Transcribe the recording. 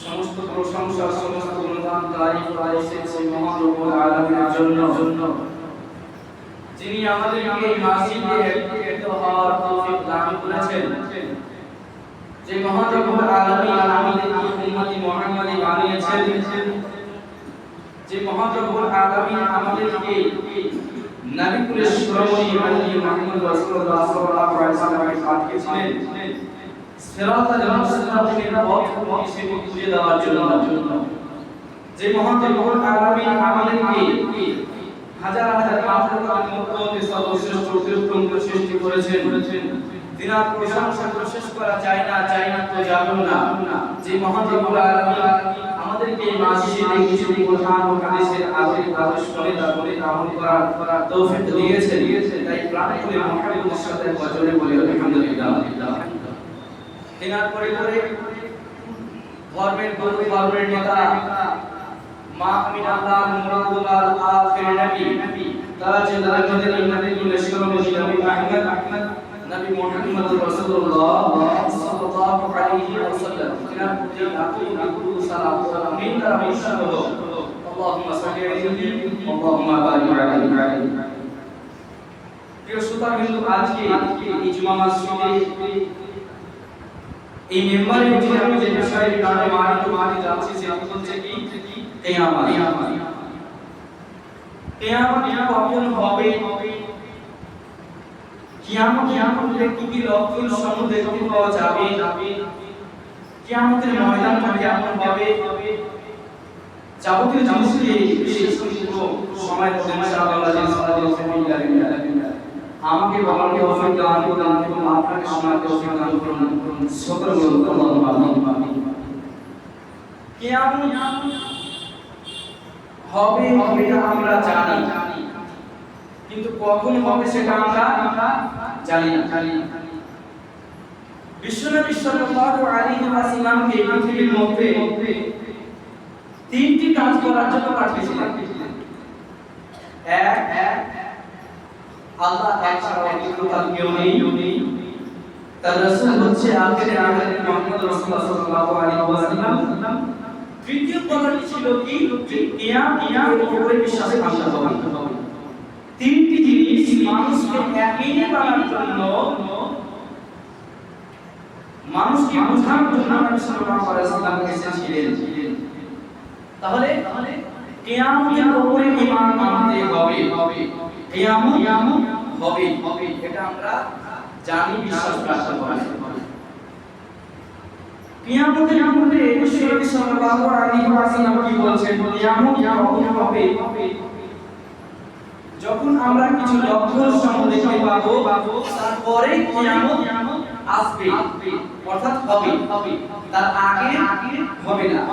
সমস্ত প্রশংসা সমস্ত গুণগান তারিফ করেছে মহান রব্বুল আলামিনের জন্য যিনি আমাদেরকে এই মাসিকে একত্রিত হওয়ার তৌফিক দান করেছেন। যে মহান রব্বুল আলামিন আমাদেরকে উম্মতি মুহাম্মাদি বানিয়েছেন, যে মহান রব্বুল আলামিন আমাদেরকে নবী কুলে শিরোমণি নবী মুহাম্মদ রাসূলুল্লাহ সাল্লাল্লাহু আলাইহি ওয়াসাল্লামকে পাঠিয়েছিলেন সিরাতাল মুস্তাকিমের পথ হিসেবে বুঝিয়ে দেওয়ার জন্য। যে মহান রব্বুল আলামিন আমাদেরকে হাজার হাজার মাখলুকাতের মধ্যে সর্বশ্রেষ্ঠ উত্তম সৃষ্টি করেছেন, তিনার প্রশংসা করে শেষ করা যায় না তো যাবেও না। যে মহান রব্বুল আলামিন আমাদেরকে এই মাসিকে কিছু কোরআন ও হাদিসের আলোকে আদেশ করে তারপরে আমল করার তৌফিক দিয়েছেন, তাই প্রাণ খুলে মুহাম্মদের সাথে বজরে বলি আলহামদুলিল্লাহ। তিনার পরে ধর্মের নেতা মা আমিনাল্লাহ মুরাদুল্লাহ আখির নবী তাজুল মদিনা নবী কুল শিরোমণি নবী আহমদ নবী মুহাম্মদ রাসূলুল্লাহ সাল্লাল্লাহু আলাইহি ওয়াসাল্লাম তিনার প্রতি লাখো সালাম আমিন তারা বর্ষণ হলো। আল্লাহুম্মা সাল্লি আলাইহি আল্লাহুম্মা বারিক আলাইহি। প্রিয় শ্রোতা বিন্দু, আজকে এই জুমা মসজিদে এই মেম্বারে উঠে আমি যে বিষয়ের কারণে মারি যাচ্ছি সেটি হচ্ছে কি কিয়ামত। কিয়ামত কখন হবে, কিয়ামতের কি লক্ষণ সমূহ দেখতে পাওয়া যাবে, কিয়ামতের ময়দানটা কেমন হবে, যাবতীয় জিনিসকে বিশেষ করে সময় দেন ইনশাআল্লাহ ইনশাআল্লাহ। আমাকে বলার তৌফিক দান করুন এবং আপনাকে শোনার তৌফিক দান করুন। সকলে বলুন আল্লাহুম্মা আমিন। কিয়ামত হবে এটা আমরা জানি, কিন্তু কখন হবে সেটা আমরা জানি না। বিশ্বনবী সাল্লাল্লাহু আলাইহি ওয়াসাল্লামকে পৃথিবীর মধ্যে তিনটি কাজ করার জন্য পাঠিয়েছিলেন। এক, আল্লাহ এক ছাড়া অন্য কেউ নেই, তার রাসূল হচ্ছে আখিরে মুহাম্মদ রাসূলুল্লাহ সাল্লাল্লাহু আলাইহি ওয়াসাল্লাম। তৃতীয় কথাটি ছিল কি কিয়ামতের উপরে বিশ্বাস থাকতে হবে। তিনটি জিনিস মানুষকে ইয়াকিনী বানানোর জন্য, মানুষকে বোঝানোর জন্য নবী সাল্লাল্লাহু আলাইহি ওয়াসাল্লাম এসেছিলেন। তাহলে কিয়ামতের উপরে ঈমান আনতে হবে, কিয়ামত হবে এটা আমরা জানি, বিশ্বাস রাখতে হবে। কিয়ামতের মধ্যে নবী সাল্লাল্লাহু আলাইহি ওয়াসাল্লাম কি বলেছেন, কিয়ামত কখন হবে, যখন আমরা কিছু লক্ষণ সমূহ দেখতে পাবো তারপরে কিয়ামত আসবে, অর্থাৎ হবে, তার আগে হবে না।